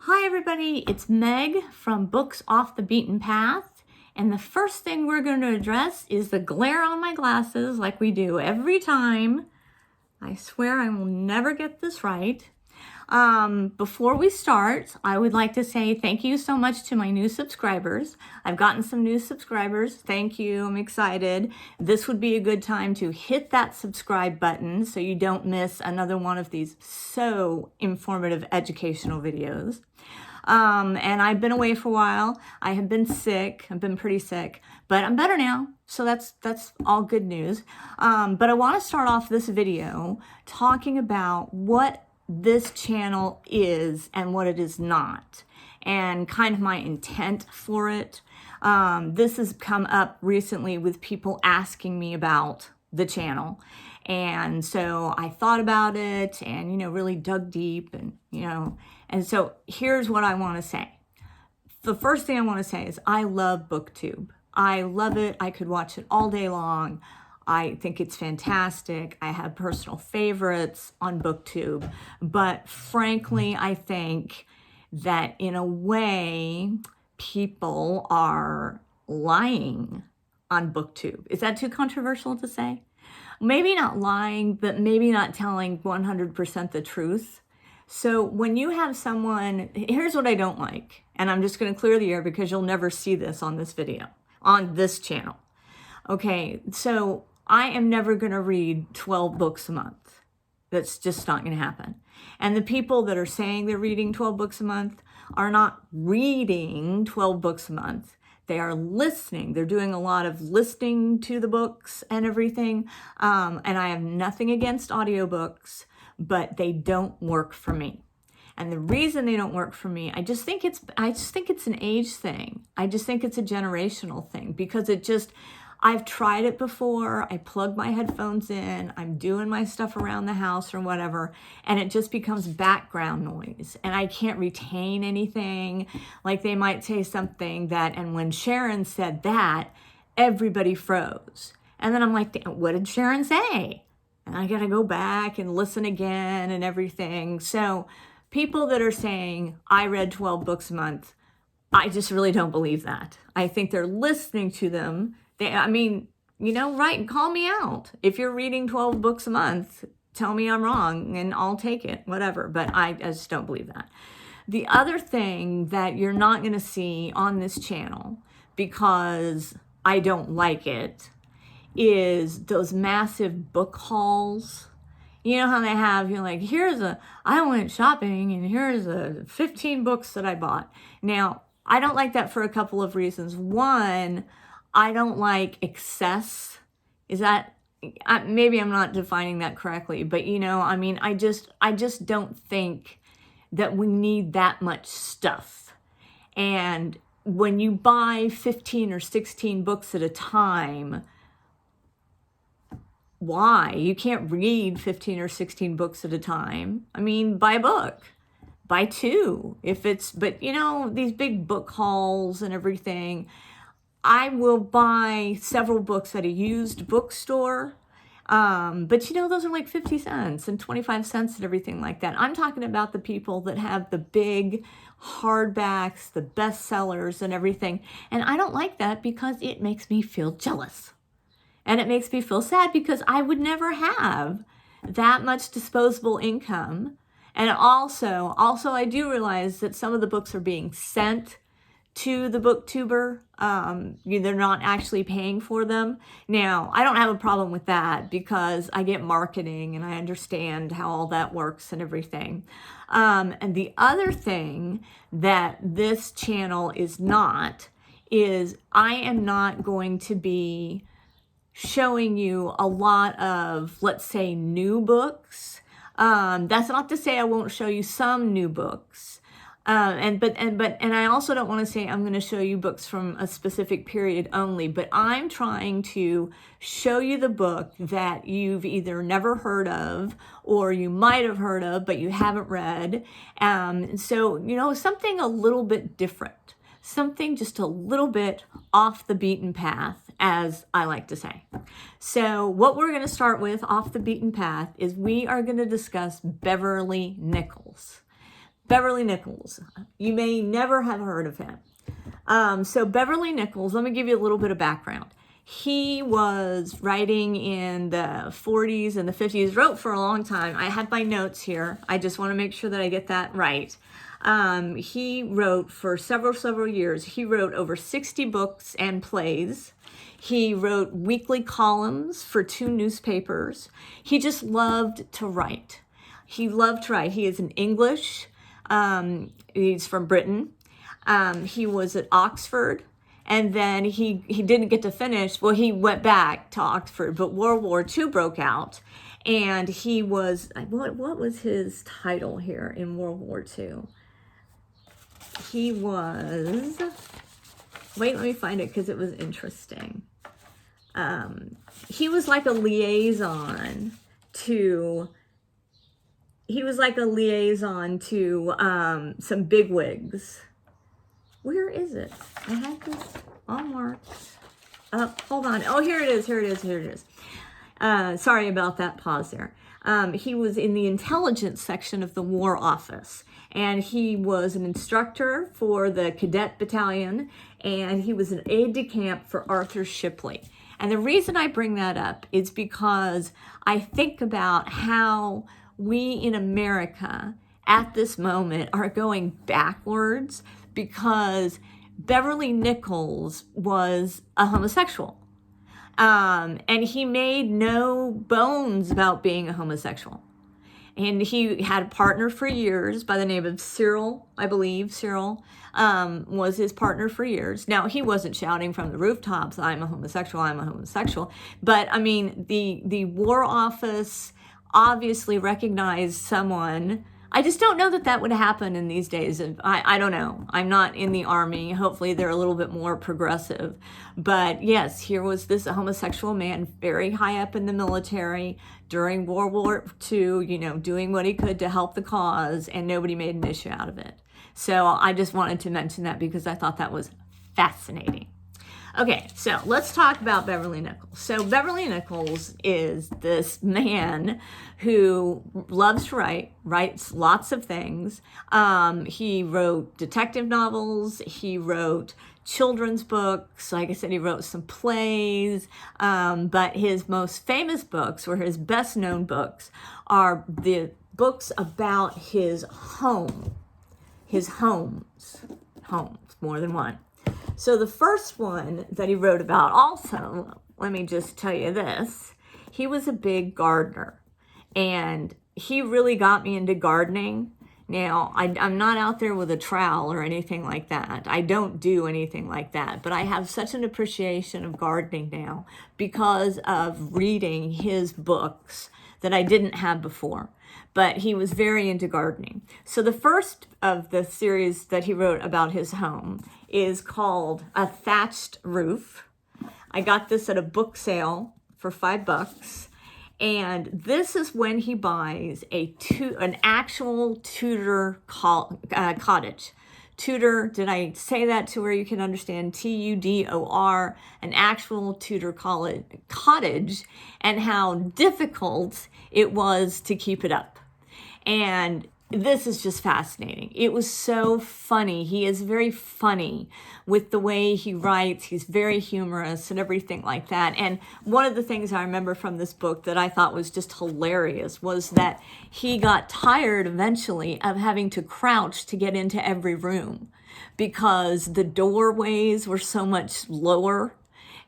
Hi everybody, it's Meg from Books Off the Beaten Path, and the first thing we're going to address is the glare on my glasses like we do every time. I swear I will never get this right. Before we start, I would like to say thank you so much to my new subscribers. I've gotten some new subscribers. Thank you. I'm excited. This would be a good time to hit that subscribe button so you don't miss another one of these so informative educational videos. And I've been away for a while. I have been sick. I've been pretty sick, but I'm better now. So that's all good news. But I want to start off this video talking about what this channel is and what it is not, and kind of my intent for it. This has come up recently with people asking me about the channel. And so I thought about it and, really dug deep and so here's what I want to say. The first thing I want to say is I love BookTube. I love it. I could watch it all day long. I think it's fantastic. I have personal favorites on BookTube, but frankly, I think that in a way, people are lying on BookTube. Is that too controversial to say? Maybe not lying, but maybe not telling 100% the truth. So when you have someone, here's what I don't like, and I'm just going to clear the air because you'll never see this on this video, on this channel. Okay, so I am never going to read 12 books a month. That's just not going to happen. And the people that are saying they're reading 12 books a month are not reading 12 books a month. They are listening. They're doing a lot of listening to the books and everything. And I have nothing against audiobooks, but they don't work for me. And the reason they don't work for me, I just think it's an age thing. I just think it's a generational thing because I've tried it before. I plug my headphones in, I'm doing my stuff around the house or whatever, and it just becomes background noise and I can't retain anything. Like they might say something and when Sharon said that, everybody froze. And then I'm like, what did Sharon say? And I got to go back and listen again and everything. So people that are saying, I read 12 books a month, I just really don't believe that. I think they're listening to them. Right, call me out. If you're reading 12 books a month, tell me I'm wrong and I'll take it, whatever. But I just don't believe that. The other thing that you're not going to see on this channel, because I don't like it, is those massive book hauls. You know how they have, I went shopping and here's 15 books that I bought. Now, I don't like that for a couple of reasons. One, I don't like excess. Maybe I'm not defining that correctly, but I just don't think that we need that much stuff. And when you buy 15 or 16 books at a time, why? You can't read 15 or 16 books at a time. Buy a book. Buy two. These big book hauls and everything, I will buy several books at a used bookstore. But those are like 50 cents and 25 cents and everything like that. I'm talking about the people that have the big hardbacks, the bestsellers and everything. And I don't like that because it makes me feel jealous. And it makes me feel sad because I would never have that much disposable income. And also I do realize that some of the books are being sent to the booktuber. They're not actually paying for them. Now, I don't have a problem with that because I get marketing and I understand how all that works and everything. And the other thing that this channel is not is I am not going to be showing you a lot of, let's say, new books. That's not to say I won't show you some new books. And I also don't want to say I'm going to show you books from a specific period only, but I'm trying to show you the book that you've either never heard of or you might have heard of, but you haven't read. So, something a little bit different, something just a little bit off the beaten path, as I like to say. So what we're going to start with off the beaten path is we are going to discuss Beverly Nichols. Beverly Nichols. You may never have heard of him. So Beverly Nichols, let me give you a little bit of background. He was writing in the 40s and the 50s, wrote for a long time. I had my notes here. I just want to make sure that I get that right. He wrote for several years. He wrote over 60 books and plays. He wrote weekly columns for 2 newspapers. He just loved to write. He loved to write. He is in English. He's from Britain. He was at Oxford, and then he didn't get to finish. Well, he went back to Oxford, but World War II broke out, and he was, what was his title here in World War II? He was, wait, let me find it because it was interesting. He was like a liaison to some bigwigs. Where is it? I had this all marked. Hold on. Oh, here it is. Sorry about that pause there. He was in the intelligence section of the War Office, and he was an instructor for the cadet battalion, and he was an aide-de-camp for Arthur Shipley. And the reason I bring that up is because I think about how we in America at this moment are going backwards, because Beverly Nichols was a homosexual. And he made no bones about being a homosexual. And he had a partner for years by the name of Cyril, I believe. Cyril was his partner for years. Now, he wasn't shouting from the rooftops, I'm a homosexual. But, I mean, the War Office obviously recognized someone. I just don't know that would happen in these days. I don't know. I'm not in the Army. Hopefully they're a little bit more progressive. But yes, here was this homosexual man very high up in the military during World War II, doing what he could to help the cause, and nobody made an issue out of it. So I just wanted to mention that because I thought that was fascinating. Okay, so let's talk about Beverly Nichols. So Beverly Nichols is this man who loves to write, writes lots of things. He wrote detective novels. He wrote children's books. Like I said, he wrote some plays. But his most famous books, or his best known books, are the books about his home. His homes, more than one. So the first one that he wrote about, also, let me just tell you this, he was a big gardener, and he really got me into gardening. Now, I'm not out there with a trowel or anything like that. I don't do anything like that, but I have such an appreciation of gardening now because of reading his books that I didn't have before. But he was very into gardening. So the first of the series that he wrote about his home is called A Thatched Roof. I got this at a book sale for $5. And this is when he buys an actual Tudor cottage. Tudor, did I say that to where you can understand? Tudor, an actual Tudor cottage, and how difficult it was to keep it up. And this is just fascinating. It was so funny. He is very funny with the way he writes. He's very humorous and everything like that. And one of the things I remember from this book that I thought was just hilarious was that he got tired eventually of having to crouch to get into every room because the doorways were so much lower.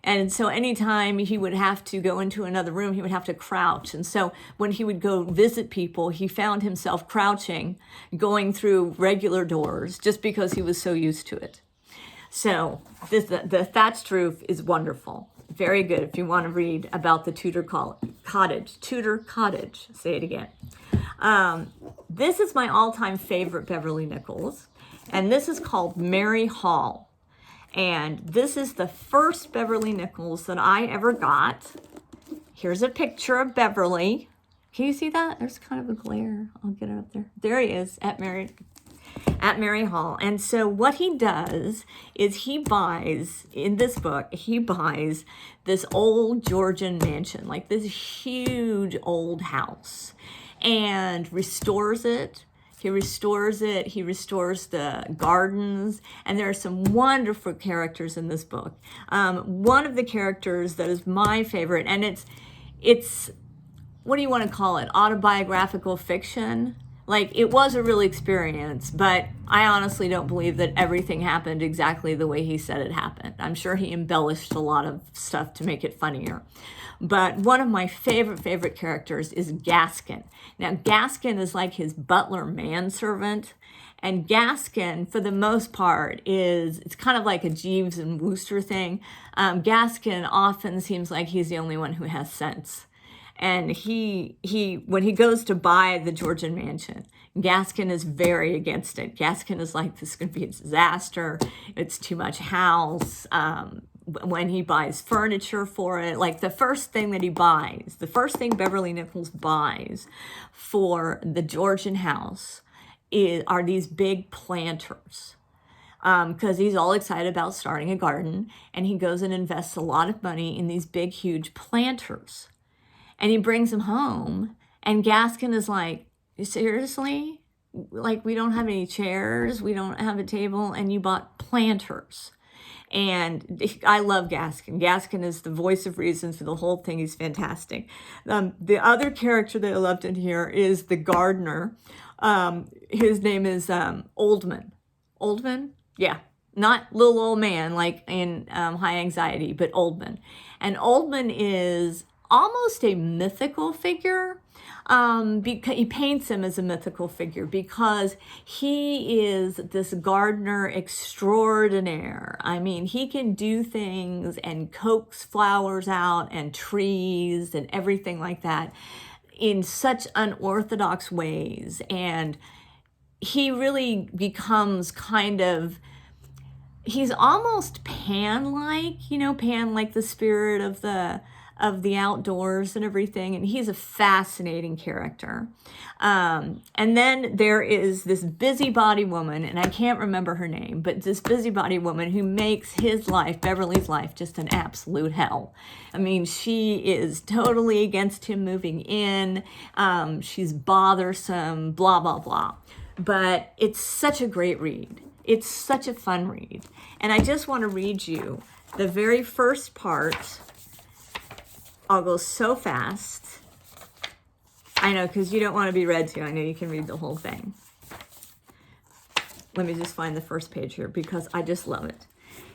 And so anytime he would have to go into another room, he would have to crouch. And so when he would go visit people, he found himself crouching, going through regular doors, just because he was so used to it. So the Thatched Roof is wonderful. Very good if you want to read about the Tudor cottage. Tudor cottage. Say it again. This is my all-time favorite Beverly Nichols. And this is called Mary Hall. And this is the first Beverly Nichols that I ever got. Here's a picture of Beverly. Can you see that? There's kind of a glare. I'll get it up there. There he is at Mary Hall. And so what he does is he buys, in this book, he buys this old Georgian mansion, like this huge old house, and restores it, He restores it. He restores the gardens. And there are some wonderful characters in this book. One of the characters that is my favorite, and it's what do you want to call it? Autobiographical fiction. Like, it was a real experience, but I honestly don't believe that everything happened exactly the way he said it happened. I'm sure he embellished a lot of stuff to make it funnier. But one of my favorite characters is Gaskin. Now, Gaskin is like his butler manservant. And Gaskin, for the most part, it's kind of like a Jeeves and Wooster thing. Gaskin often seems like he's the only one who has sense. And he when he goes to buy the Georgian mansion, Gaskin is very against it. Gaskin is like, this is going to be a disaster. It's too much house. When he buys furniture for it, like the first thing Beverly Nichols buys for the Georgian house are these big planters. Because he's all excited about starting a garden, and he goes and invests a lot of money in these big, huge planters. And he brings them home, and Gaskin is like, seriously? Like, we don't have any chairs, we don't have a table, and you bought planters. And I love Gaskin. Gaskin is the voice of reason for the whole thing. He's fantastic. The other character that I loved in here is the gardener. His name is Oldman. Oldman? Yeah. Not little old man like in High Anxiety, but Oldman. And Oldman is almost a mythical figure. Because he paints him as a mythical figure because he is this gardener extraordinaire. I mean, he can do things and coax flowers out and trees and everything like that in such unorthodox ways. And he really becomes he's almost Pan-like, Pan like the spirit of the outdoors and everything, and he's a fascinating character. And then there is this busybody woman, and I can't remember her name, but this busybody woman who makes his life, Beverly's life, just an absolute hell. I mean, she is totally against him moving in. She's bothersome, blah, blah, blah. But it's such a great read. It's such a fun read. And I just want to read you the very first part. I'll go so fast. I know, because you don't want to be read to. I know you can read the whole thing. Let me just find the first page here because I just love it.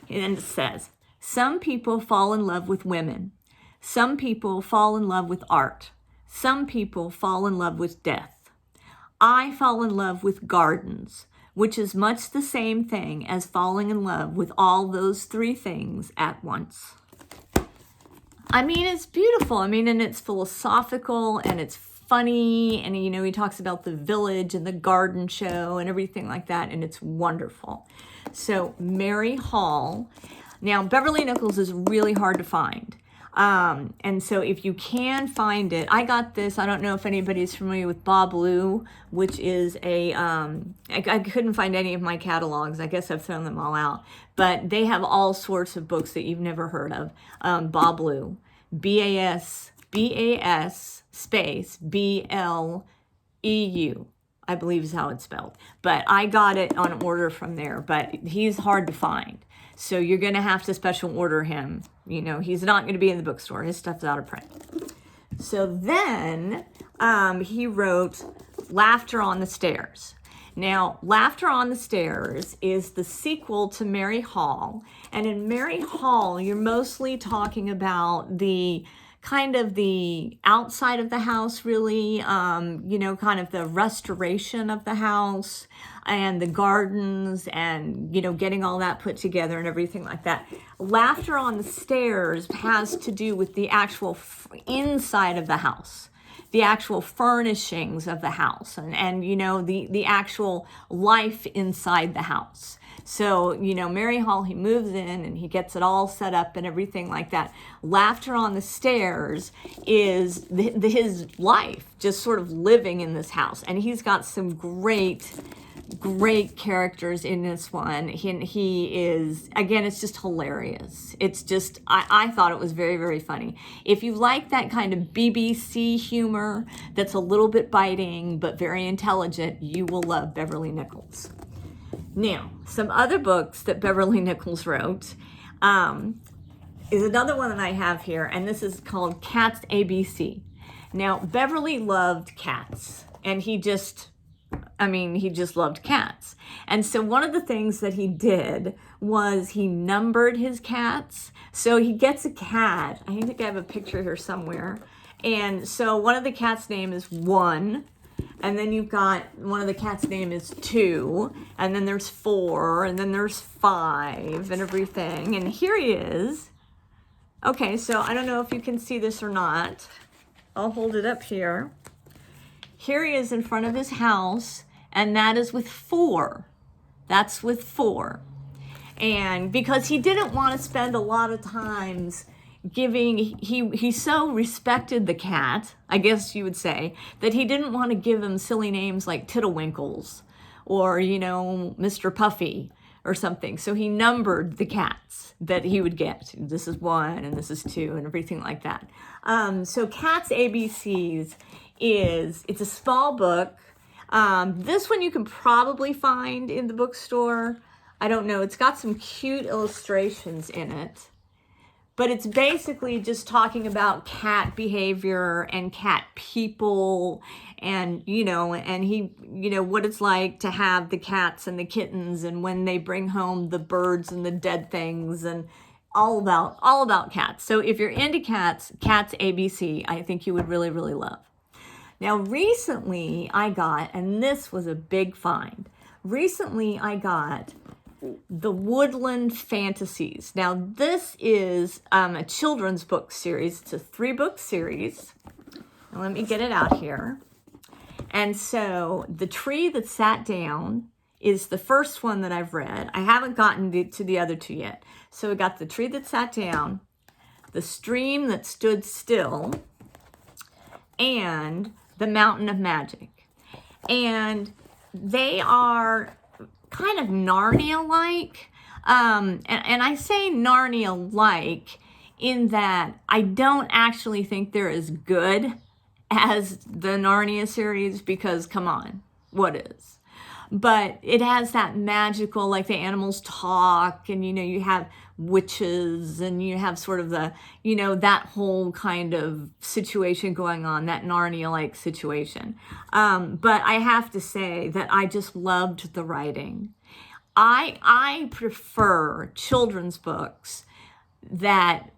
And it says, some people fall in love with women. Some people fall in love with art. Some people fall in love with death. I fall in love with gardens, which is much the same thing as falling in love with all those three things at once. I mean, it's beautiful. I mean, and it's philosophical and it's funny. And, he talks about the village and the garden show and everything like that. And it's wonderful. So Mary Hall. Now, Beverly Nichols is really hard to find. And so if you can find it, I got this. I don't know if anybody's familiar with Bob Lou, which is I couldn't find any of my catalogs. I guess I've thrown them all out. But they have all sorts of books that you've never heard of. Bob Lou, B-A-S space B-L-E-U, I believe is how it's spelled. But I got it on order from there, but he's hard to find. So you're going to have to special order him. He's not going to be in the bookstore. His stuff's out of print. So then he wrote Laughter on the Stairs. Now, Laughter on the Stairs is the sequel to Mary Hall. And in Mary Hall, you're mostly talking about the kind of the outside of the house, really, kind of the restoration of the house and the gardens and, getting all that put together and everything like that. Laughter on the Stairs has to do with the actual inside of the house, the actual furnishings of the house and the actual life inside the house. So, Mary Hall, he moves in and he gets it all set up and everything like that. Laughter on the Stairs is his life, just sort of living in this house. And he's got some great great characters in this one. He is, again, it's just hilarious. It's just, I thought it was very, very funny. If you like that kind of BBC humor that's a little bit biting but very intelligent, you will love Beverly Nichols. Now, some other books that Beverly Nichols wrote is another one that I have here, and this is called Cats A.B.C. Now, Beverly loved cats, and he just loved cats. And so one of the things that he did was he numbered his cats. So he gets a cat. I think I have a picture here somewhere. And so one of the cats' name is 1. And then you've got one of the cats' name is 2. And then there's 4. And then there's 5 and everything. And here he is. Okay, so I don't know if you can see this or not. I'll hold it up here. Here he is in front of his house, and that is with 4. That's with 4. And because he didn't want to spend a lot of times giving, he so respected the cat, I guess you would say, that he didn't want to give him silly names like Tiddlewinkles or, Mr. Puffy or something. So he numbered the cats that he would get. This is 1 and this is 2 and everything like that. So Cats ABCs it's a small book. This one you can probably find in the bookstore. I don't know. It's got some cute illustrations in it. But it's basically just talking about cat behavior and cat people and, and what it's like to have the cats and the kittens and when they bring home the birds and the dead things and all about cats. So if you're into cats, Cats ABC, I think you would really, really love. Now, recently I got, and this was a big find, recently I got the Woodland Fantasies. Now, this is a children's book series. It's a 3-book series. Now, let me get it out here. And so, The Tree That Sat Down is the first one that I've read. I haven't gotten to the other 2 yet. So, we got The Tree That Sat Down, The Stream That Stood Still, and The Mountain of Magic. And they are kind of Narnia-like. And I say Narnia-like in that I don't actually think they're as good as the Narnia series because, come on, what is? But it has that magical, like the animals talk and, you have witches and you have sort of the, that whole kind of situation going on, that Narnia-like situation. But I have to say that I just loved the writing. I prefer children's books that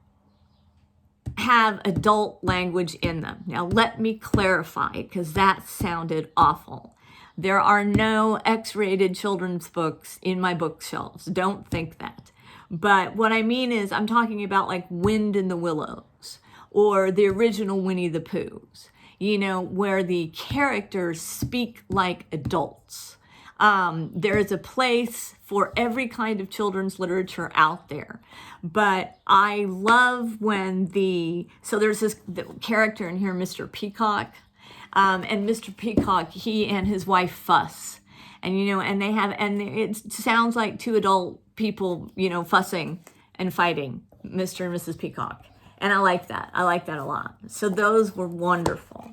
have adult language in them. Now, let me clarify, because that sounded awful. There are no X-rated children's books in my bookshelves. Don't think that. But what I mean is I'm talking about like Wind in the Willows or the original Winnie the Poohs, where the characters speak like adults. There is a place for every kind of children's literature out there. But I love when so there's this character in here, Mr. Peacock. And Mr. Peacock, he and his wife fuss. And, and it sounds like 2 adult people, fussing and fighting, Mr. and Mrs. Peacock. And I like that. I like that a lot. So those were wonderful.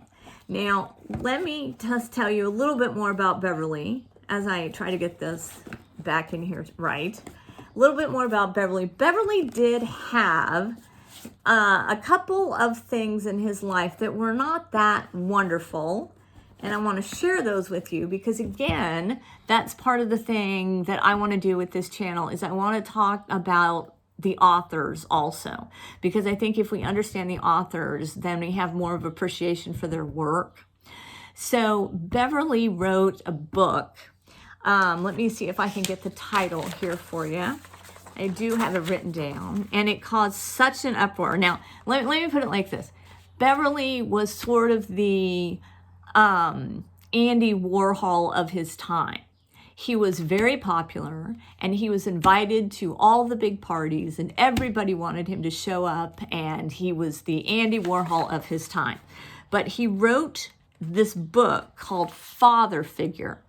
Now, let me just tell you a little bit more about Beverly as I try to get this back in here right. A little bit more about Beverly. Beverly did have a couple of things in his life that were not that wonderful. And I want to share those with you because, again, that's part of the thing that I want to do with this channel is I want to talk about the authors also. Because I think if we understand the authors, then we have more of appreciation for their work. So Beverly wrote a book. Let me see if I can get the title here for you. I do have it written down, and it caused such an uproar. Now, let me put it like this. Beverly was sort of the Andy Warhol of his time. He was very popular, and he was invited to all the big parties, and everybody wanted him to show up, and he was the Andy Warhol of his time. But he wrote this book called Father Figure.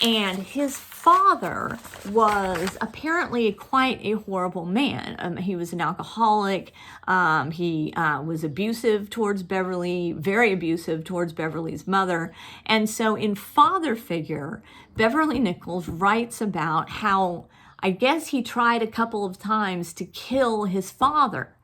And his father was apparently quite a horrible man. He was an alcoholic. He was abusive towards Beverly, very abusive towards Beverly's mother. And so in Father Figure, Beverly Nichols writes about how, I guess he tried a couple of times to kill his father.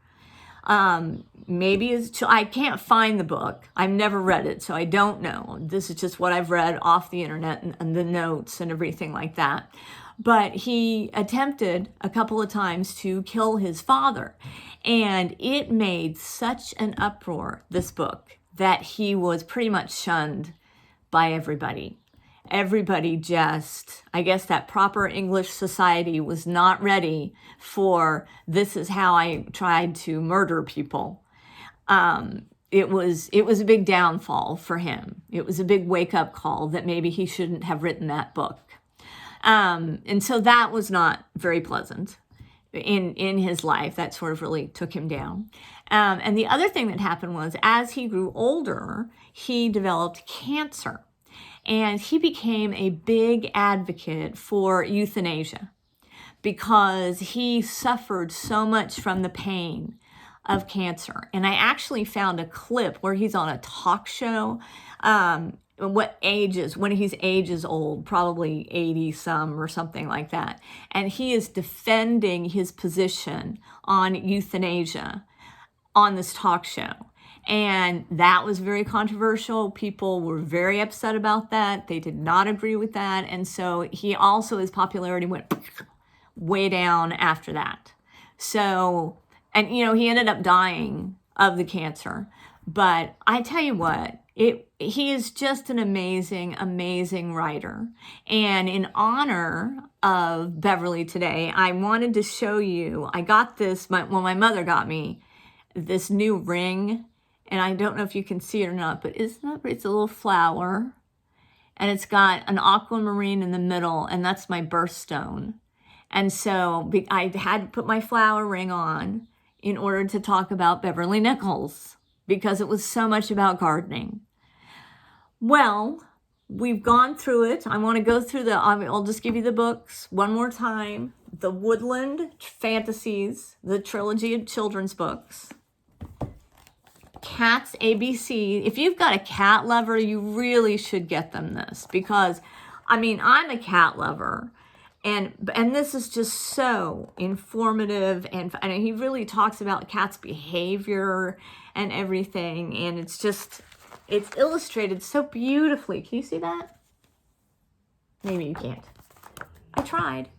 Maybe I can't find the book. I've never read it, so I don't know. This is just what I've read off the internet and the notes and everything like that. But he attempted a couple of times to kill his father. And it made such an uproar, this book, that he was pretty much shunned by everybody. Everybody just, I guess that proper English society was not ready for this is how I tried to murder people. It was a big downfall for him. It was a big wake-up call that maybe he shouldn't have written that book. And so that was not very pleasant in his life. That sort of really took him down. And the other thing that happened was, as he grew older, he developed cancer. And he became a big advocate for euthanasia because he suffered so much from the pain of cancer. And I actually found a clip where he's on a talk show, when he's ages old, probably 80 some or something like that. And he is defending his position on euthanasia on this talk show. And that was very controversial. People were very upset about that. They did not agree with that. And so his popularity went way down after that. So, and he ended up dying of the cancer. But I tell you what, he is just an amazing, amazing writer. And in honor of Beverly today, I wanted to show you, I got this, my mother got me this new ring. And I don't know if you can see it or not, but it's a little flower. And it's got an aquamarine in the middle, and that's my birthstone. And so I had to put my flower ring on in order to talk about Beverly Nichols, because it was so much about gardening. Well, we've gone through it. I want to go through I'll just give you the books one more time. The Woodland Fantasies, the trilogy of children's books. Cats, A.B.C. If you've got a cat lover, you really should get them this, because, I'm a cat lover, and this is just so informative, and he really talks about cats' behavior and everything, and it's illustrated so beautifully. Can you see that? Maybe you can't. I tried.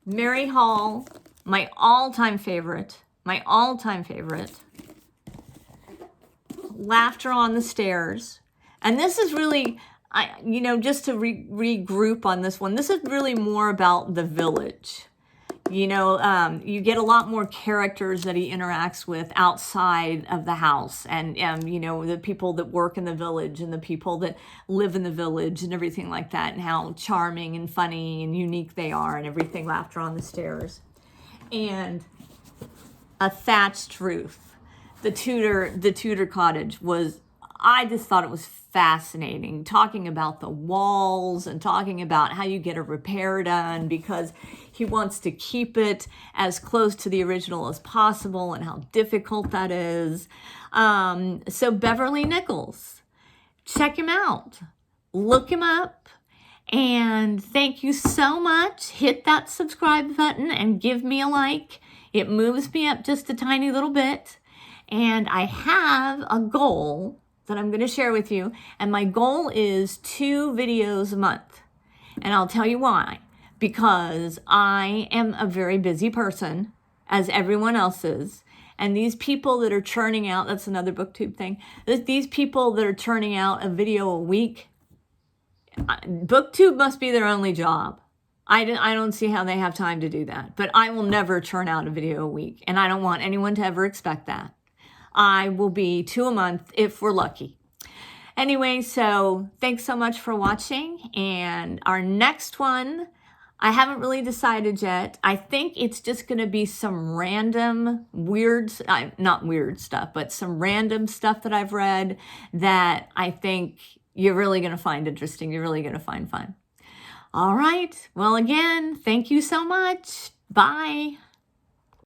Mary Hall, my all-time favorite. Laughter on the Stairs. And this is really, just to regroup on this one, this is really more about the village. You get a lot more characters that he interacts with outside of the house, and the people that work in the village and the people that live in the village and everything like that, and how charming and funny and unique they are and everything. Laughter on the Stairs. And A Thatched Roof. The Tudor cottage I just thought it was fascinating, talking about the walls and talking about how you get a repair done, because he wants to keep it as close to the original as possible and how difficult that is. So Beverly Nichols, check him out, look him up, and thank you so much. Hit that subscribe button and give me a like. It moves me up just a tiny little bit. And I have a goal that I'm going to share with you. And my goal is 2 videos a month. And I'll tell you why. Because I am a very busy person, as everyone else is. And these people that are churning out, that's another BookTube thing. These people that are churning out a video a week, BookTube must be their only job. I don't see how they have time to do that. But I will never churn out a video a week. And I don't want anyone to ever expect that. I will be 2 a month if we're lucky. Anyway, so thanks so much for watching. And our next one, I haven't really decided yet. I think it's just going to be some random not weird stuff, but some random stuff that I've read that I think you're really going to find interesting. You're really going to find fun. All right. Well, again, thank you so much. Bye.